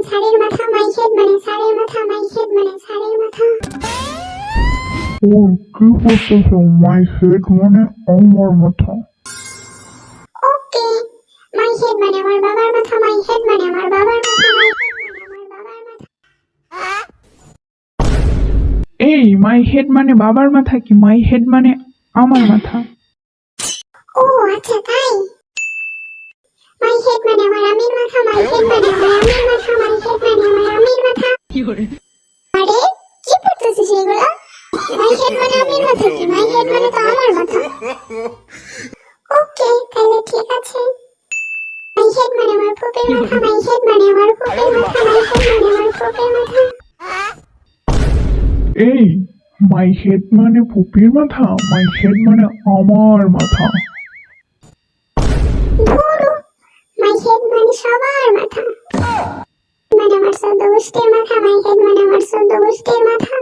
ছাড়ের মাথা, my head মানে ছাড়ের মাথা, মাই হেড মানে ছাড়ের মাথা। ওর কি করতেছো? মাই হেড মানে আমার মাথা। ওকে, মাই হেড মানে আমার বাবার মাথা, মাই হেড মানে আমার বাবার মাথা, মাই হেড মানে আমার বাবার মাথা। এই মাই হেড মানে বাবার মাথা কি মাই হেড মানে আমার মাথা? ও আচ্ছা তাই। মাই হেড মানে আমার আমির মাথা, মাই হেড মানে আমার আমির মাথা, মাই হেড মানে আমার আমির মাথা। আরে কি পড়তেছিস এগুলা? মাই হেড মানে আমির মাথা কি? মাই হেড মানে তো আমার মাথা। ওকে তাহলে ঠিক আছে। মাই হেড মানে আমার ফুপের মাথা, মাই হেড মানে আমার ফুপের মাথা, মাই হেড মানে আমার ফুপের মাথা। এই মাই হেড মানে পুপির মাথা, মাই হেড মানে আমার মাথা। ধুরু, মাই হেড মানে সবার মাথা, মানে আমার চোদ্দ গোষ্ঠীর মাথা, মাই হেড মানে আমার চোদ্দ গোষ্ঠীর মাথা।